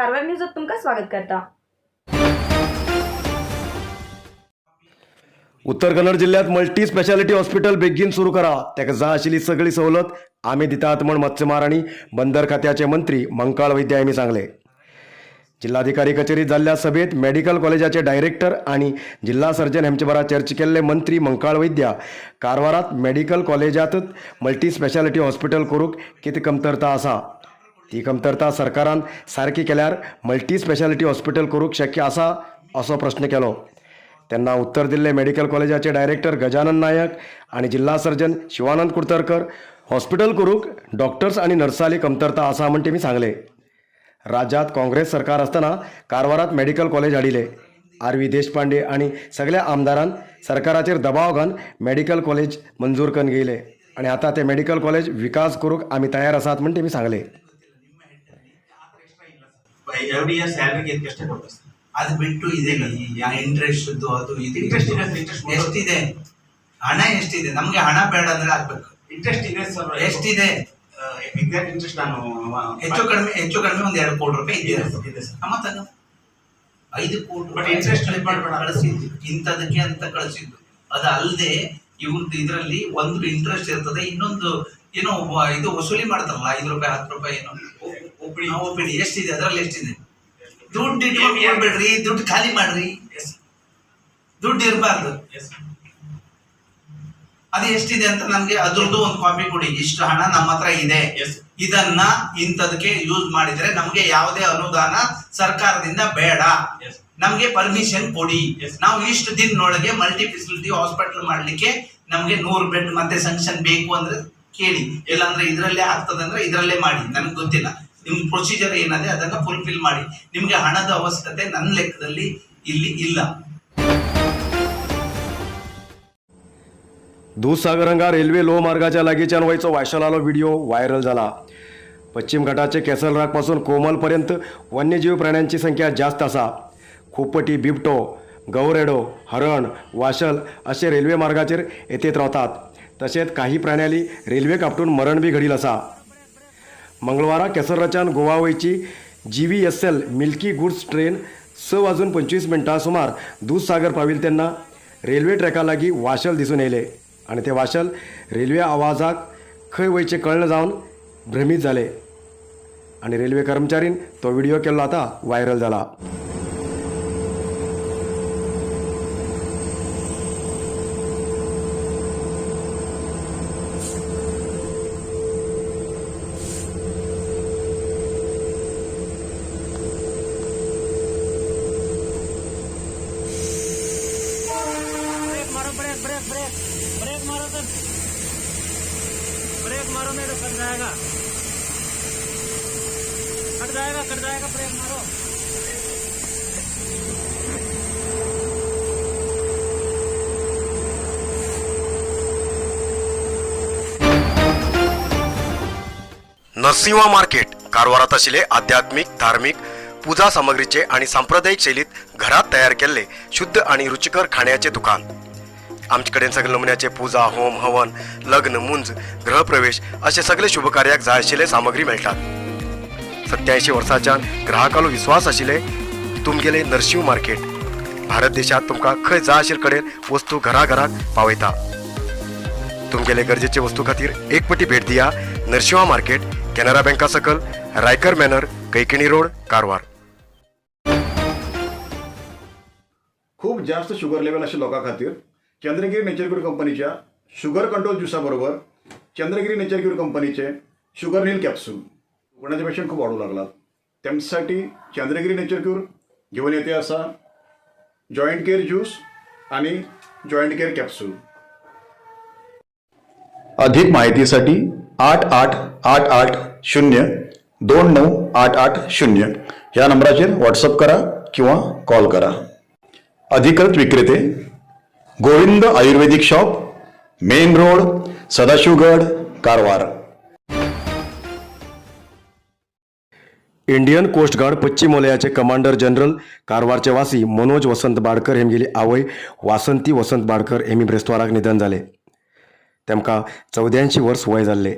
कारवार न्यूजात तुमका स्वागत करता। उत्तर कन्नड जिल्ह्यात मल्टी स्पेशालिटी हॉस्पिटल बेगीन सुरू करा, त्याका जाय आशिल्ली सगळी सवलत आम्ही दितात म्हण मत्स्यमार आणि बंदर खात्याचे मंत्री मंकाळ वैद्य यांनी सांगले। जिल्हाधिकारी कचेरीत जाल्ल्या सभेत मेडिकल कॉलेजाचे डायरेक्टर आणि जिल्हा सर्जन हेंचे बरा चर्चा केल्ले मंत्री मंकाळ वैद्य कारवारात मेडिकल कॉलेजातच मल्टी स्पेशालिटी हॉस्पिटल करूक किती कमतरता आसा, ती कमतरता सरकारान सारकी केल्यार मल्टी स्पेशालिटी हॉस्पिटल करूक शक्य आसा असो प्रश्न केलो। त्यांना उत्तर दिल्ले मेडिकल कॉलेजाचे डायरेक्टर गजानन नायक आणि जिल्हा सर्जन शिवानंद कुडतरकर हॉस्पिटल करूक डॉक्टर्स आणि नर्साली कमतरता आसा म्हण तेमी सांगले। राज्यात काँग्रेस सरकार असताना कारवारात मेडिकल कॉलेज हाडिले। आर.व्ही. देशपांडे आणि सगळ्या आमदारान सरकाराचेर दबाव घालून मेडिकल कॉलेज मंजूर करून गेले आणि आता ते मेडिकल कॉलेज विकास करूक आम्ही तयार आसात म्हण तेमी सांगले। ಅದು ಬಿಟ್ಟು ಇದೆ ಇಂಟ್ರೆಸ್ಟ್ ಅದು ಇದು ಎಷ್ಟಿದೆ ಹಣ ಎಷ್ಟಿದೆ ನಮಗೆ ಹಣ ಬೇಡ ಅಂದ್ರೆ ಆಗ್ಬೇಕು ಇಂಟ್ರೆಸ್ಟ್ ಇದೆ ಸರ್ ಎಷ್ಟಿದೆ ಎಕ್ಸಾಕ್ಟ್ ಇಂಟ್ರೆಸ್ಟ್ ನಾನು ಹೆಚ್ಚು ಕಡಿಮೆ ಒಂದು 2 ಕೋಟಿ ರೂಪಾಯಿ ಇದೆ ಸರ್ ಮತ್ತೆ 5 ಕೋಟಿ ಬಟ್ ಇಂಟ್ರೆಸ್ಟ್ ಕಳಿಸಿದ್ದು ಇಂಥದಕ್ಕೆ ಅಂತ ಕಳಿಸಿದ್ದು ಅದು ಅಲ್ಲದೆ ಇವ್ರದ್ದು ಇದರಲ್ಲಿ ಒಂದು ಇಂಟ್ರೆಸ್ಟ್ ಇರ್ತದೆ ಇನ್ನೊಂದು ಏನೋ ಇದು ವಸೂಲಿ ಮಾಡ್ತಾರಲ್ಲ 5 ರೂಪಾಯಿ 10 ರೂಪಾಯಿ ಏನೋ ಒಪಿಡಿ ಎಷ್ಟಿದೆ ಅದರಲ್ಲಿ ಎಷ್ಟಿದೆ ದುಡ್ಡು ಇಟ್ಕೊಂಡ್ಬಿಡ್ರಿ ದುಡ್ಡು ಖಾಲಿ ಮಾಡ್ರಿ ದುಡ್ಡು ಇರಬಾರ್ದು ಅದು ಎಷ್ಟಿದೆ ಅಂತ ನಮ್ಗೆ ಅದ್ರದ್ದು ಒಂದು ಕಾಪಿ ಕೊಡಿ ಇಷ್ಟು ಹಣ ನಮ್ಮ ಹತ್ರ ಇದೆ ಇದನ್ನ ಇಂಥದಕ್ಕೆ ಯೂಸ್ ಮಾಡಿದ್ರೆ ನಮ್ಗೆ ಯಾವುದೇ ಅನುದಾನ ಸರ್ಕಾರದಿಂದ ಬೇಡ ನಮ್ಗೆ ಪರ್ಮಿಷನ್ ಕೊಡಿ ನಾವು ಇಷ್ಟು ದಿನದೊಳಗೆ ಮಲ್ಟಿ ಫೆಸಿಲಿಟಿ ಹಾಸ್ಪಿಟಲ್ ಮಾಡ್ಲಿಕ್ಕೆ ನಮ್ಗೆ 100 ಬೆಡ್ ಮತ್ತೆ ಸಂಕ್ಷನ್ ಬೇಕು ಅಂದ್ರೆ ಕೇಳಿ ಇಲ್ಲಾಂದ್ರೆ ಇದ್ರಲ್ಲೇ ಆಗ್ತದೆ ಅಂದ್ರೆ ಇದ್ರಲ್ಲೇ ಮಾಡಿ ನನಗೆ ಗೊತ್ತಿಲ್ಲ ನಿಮ್ ಪ್ರೊಸೀಜರ್ ಏನದೆ ಅದನ್ನ ಫುಲ್ಫಿಲ್ ಮಾಡಿ ನಿಮ್ಗೆ ಹಣದ ಅವಶ್ಯಕತೆ ನನ್ನ ಲೆಕ್ಕದಲ್ಲಿ ಇಲ್ಲಿ ಇಲ್ಲ। दूधसागरंगा रेल्वे लोहमार्गाच्या लागीच्यान वयचो वायशलालो व्हिडिओ व्हायरल झाला। पश्चिम घाटाचे केसलराकपासून कोमलपर्यंत वन्यजीव प्राण्यांची संख्या जास्त आसा। खोपटी, बिबटो, गवरेडो, हरण, वाशल असे रेल्वे मार्गाचेर येतेत रावतात। तसेच काही प्राण्यांनी रेल्वे कापटून मरण बी घडील आसा। मंगळवारा केसरच्यान गोवा वयची GVSL मिल्की गुड्स ट्रेन 6:25 सुमार दूधसागर पाविल तेन्ना रेल्वे ट्रॅका लागीं वाशल दिसून येयले आणि ते वाशल रेल्वे आवाजाक खंय वयचे कळना जावन भ्रमीत जाले आणि रेल्वे कर्मचारीन तो व्हिडिओ केल्लो आता व्हायरल जाला। ब्रेक मारो नहीं तो कट जाएगा ब्रेक मारो। नरसिंहा मार्केट कारवारात आशिल्ले आध्यात्मिक, धार्मिक, पूजा सामग्रीचे आणि सांप्रदायिक शैलीत घरात तयार केलेले शुद्ध आणि रुचिकर खाण्याचे दुकान। आमचे कडेन सगळे नमुन्याचे पूजा, होम, हवन, लग्न, मुंज, गृहप्रवेश असे सगळे शुभ कार्याक जाय आशिल्ले सामग्री मेळटात। 87 वर्सांच्यान ग्राहकालो विश्वास आशिल्ले तुमगेले नरसिंह मार्केट भारत देशात तुमकां खंय जाय आशिल्ले कडेन वस्तू घराघराक पावयता। तुमगेले गरजेचे वस्तू खातीर एक पटी भेट दिया नरसिंहा मार्केट, कॅनरा बँका सकल, रायकर मॅनर, कैकिणी रोड, कारवार। खूप जास्त शुगर लेवल अशा लोकां खातीर चंद्रगिरी नेचर क्यूर कंपनीच्या शुगर कंट्रोल ज्युसाबरोबर चंद्रगिरी नेचर क्यूर कंपनीचे शुगर नील कॅप्सूल कोणाचे पेशंट खूप वाढू लागलात त्यांच्यासाठी चंद्रगिरी नेचर क्यूर घेऊन येते असा जॉईंट केअर ज्यूस आणि जॉईंट केअर कॅप्सूल। अधिक माहितीसाठी 8888029880 या नंबराचेर व्हॉट्सअप करा किंवा कॉल करा। अधिकृत विक्रेते Govind ayurvedic shop, main road, Sadashivgad, Karwar. Indian coast guard पश्चिम वलयाचे कमांडर जनरल कारवारचे वासी मनोज वसंत बाडकर हेमगेली आवय वासंती वसंत बाडकर हेमी ब्रेस्ताराक निधन जाले। तेमकां 84 वर्स वय जाल्ले।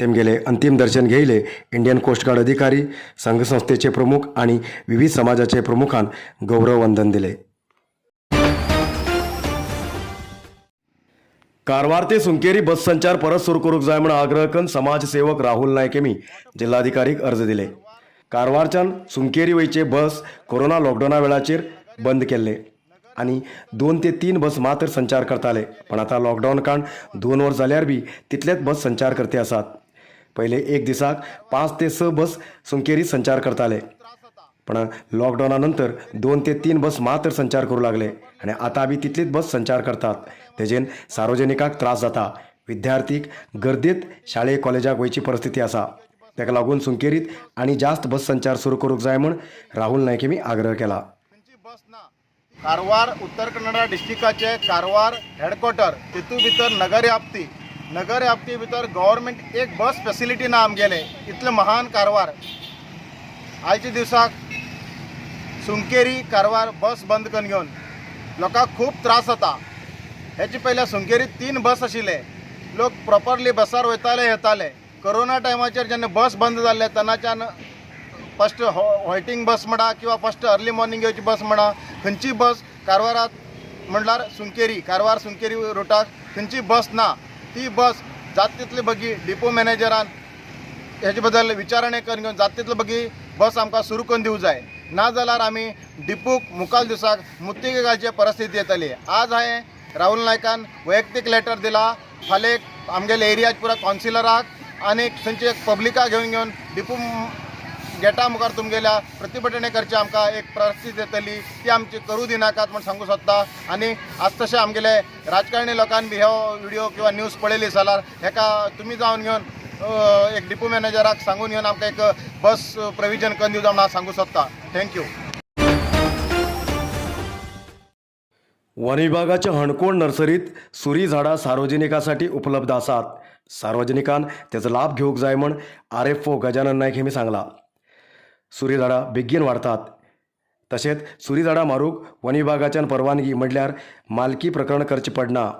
तेमगेले अंतिम दर्शन घेयले इंडियन कोस्ट गार्ड अधिकारी संघ संस्थेचे प्रमुख आणि विविध समाजाचे प्रमुखान गौरव वंदन दिले. कारवार ते सुंकेरी बस संचार परत सुरू करूंक जाय म्हण आग्रह करून समाजसेवक राहुल नायक यांनी जिल्हाधिकारीक अर्ज दिले. कारवारच्यान सुंकेरी वयचे बस कोरोना लॉकडाऊना वेळाचेर बंद केल्ले आणि 2 ते 3 बस मात्र संचार करताले, पण आता लॉकडाऊन काण 2 वर्स जाल्यार बी तितलेच बस संचार करते आसात. पहिले एक दिसाक 5 ते 6 बस सुंकेरी संचार करताले, पण लॉकडाऊना नंतर 2 ते 3 बस मात्र संचार करू लागले आणि आता बी तितलीच बस संचार करतात. तेजेन सार्वजनिकाक त्रास जाता. विद्यार्थीक गर्देत शाळे कॉलेजाक वयची परिस्थिती आसा. ताका लागून सुंकेरीत आणि जास्त बस संचार सुरू करूंक जाय म्हण राहुल नायक यांनी आग्रह केला. कारवार उत्तर कन्नडा डिस्ट्रिक्टाचे कारवार हेडक्वॉर्टर तितू भितर नगर व्याप्ती भितर गव्हर्मेंट एक बस फॅसिलिटी ना आमगेले इतले महान कारवार. आयच्या दिसाक सुंकेरी कारवार बस बंद करून घेवन लोकांक खूब त्रास जाता. हेचे पयले सुंकेरीत 3 बस आशिल्ले, लोक प्रॉपरली बसार वयताले येताले. कोरोना टायमाचेर जेन्ना बस बंद जाल्ले तेन्नाच्यान फस्ट व्हायटिंग बस म्हणा किंवा फस्ट अर्ली मॉर्निंग येवची बस म्हणा, खंयची बस कारवारात म्हणल्यार सुंकेरी कारवार सुंकेरी रुटाक खंयची बस ना. ती बस जात तितले बेगी डिपो मॅनेजरान हेजे बद्दल विचारणे करून घेवन जात तितले बेगी बस आमकां सुरू करून दिवं जाय, ना जाल्यार आमी डिपूक मुखाल दिसाक मुत्तिके घालची परिस्थिती येतली. आज हांवें राहुल नायकान वैयक्तीक लेटर दिला. फाल्यां आमगेल्या एरियाच्या पुरा कावन्सिलराक आनी थंयचे पब्लिकाक घेवन डिपू गेटा मुखार तुमगेल्या प्रतिभटने करची आमकां एक परिस्थिती येतली, ती आमची करूं दिनाकात म्हण सांगू सोदता. आनी आज तशें आमगेले राजकारणी लोकांनी बी हो व्हिडिओ किंवा न्यूज पळयली जाल्यार हेका तुमी जावन घेवन एक डिपो मॅनेजराक सांगून घेवन आमकां एक बस प्रोविजन करून दिवं म्हण सांगू सोदता. थँक्यू. वन विभागाच्या हणकोण नर्सरीत सुरी झाडां सार्वजनिकांसाठी उपलब्ध आसात. सार्वजनिकान त्याचा लाभ घेवंक जाय म्हण RFO गजानन नायक हेमी सांगला. सुरी झाडां बेगीन वाडतात. तशेंच सुरी झाडां मारूंक वन विभागाच्यान परवानगी म्हणल्यार मालकी प्रकरण करचें पडना.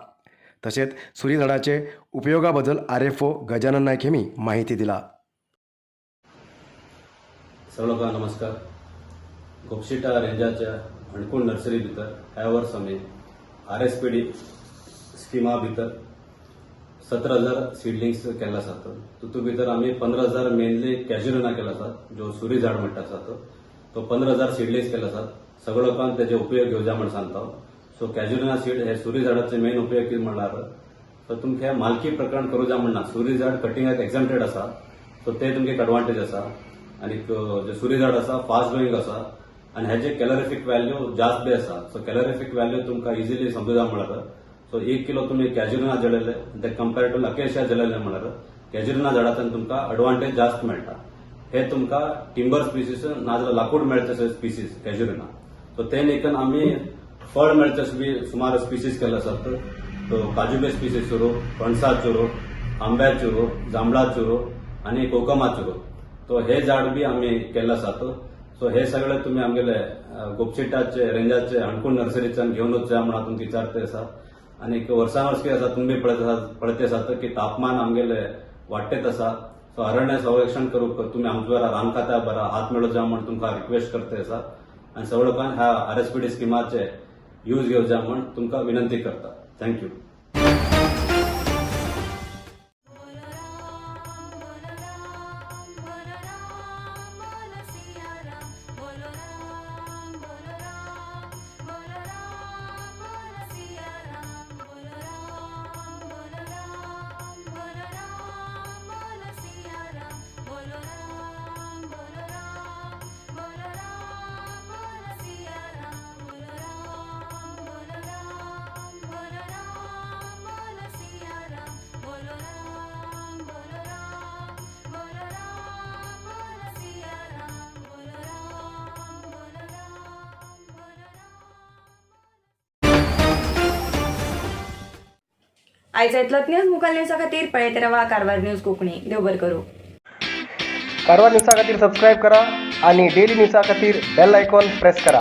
तशेंच सुरी झाडांचे उपयोगा बद्दल RFO गजानन नायक हेमी माहिती दिला. सर्व लोकांना नमस्कार. गोपशिटा रेंजाच्या हणकोण नर्सरी भितर ह्या वर्स आमी RSPD स्किमा भितर 17,000 सीडलिंग्स केल्ले आसात. तितूंत भितर आमी 15,000 मेनली कॅज्युलिना केले आसात, जो सुरी झाड म्हणटा आसात तो 15,000 सीडलिंग्स केले आसात. सगळ्या लोकांक तेजे उपयोग घेवचे म्हण सांगता. सो कॅज्युलिना सीड हे सुरी झाडाचे मेन उपयोग कितें म्हणल्यार सो तुमकां मालकी प्रकरण करूं म्हणना. सुरी झाड कटिंगाक एक्झाम्प्टेड आसा, सो ते तुमकां एक एडवांटेज आसा. आनी जे सुरी झाड आसा फास्ट ग्रोईंग आसा आनी हेजे कॅलरिफीक व्हॅल्यू जास्त बी आसा. सो कॅलरिफीक व्हॅल्यू तुमकां इजिली समजुजा म्हणल्यार सो 1 किलो तुम्ही कॅज्युलिना जळयले ते कंपेर टू अकेशिया जळयले म्हणल्यार कॅज्युलिना झाडांतल्यान तुमकां एडवांटेज जास्त मेळटा. हे तुमकां टिंबर स्पिसीस नाजाल्यार लाकूड मेळचे स्पिसीस कॅज्युलिना. सो ते न्हिकन आमी फळ मेळचे बी सुमार स्पिसीस केले आसात. तो काजूबे स्पिसीस चुरो, फणसा चुरो, आंब्या चुरो, जांभळा चुरो आनी कोकमा चुरो. तो हे झाड बी आमी केल्ले आसात. सो हे सगळे तुम्ही आमगेले गोपचिटाचे रेंजाचे हणकोण नर्सरीच्यान घेवन वचचे म्हणून तुमकां विचारते आसा. आनी वर्सान वर्स कितें आसा तुमी पळयते आसात की तापमान आमगेले वाडटेच आसा. सो अरण्य संरक्षण करूंक तुमी आमचे बरा रान खात्या बरा हात मेळोवचा म्हण तुमकां रिक्वेस्ट करते आसा. आनी सगळे लोकांक ह्या RSPD स्किमाचे यूज घेवचे म्हण तुमकां विनंती करता. थँक्यू. आयज येतलोच न्यूज मुखाल न्यूजा खातीर पळयत रावा कारवार न्यूज कोंकणी. देव बरें करूं. कारवार न्यूजा खातीर सबस्क्रायब करा आणि डेली न्यूजा खातीर बेल आयकॉन प्रेस करा.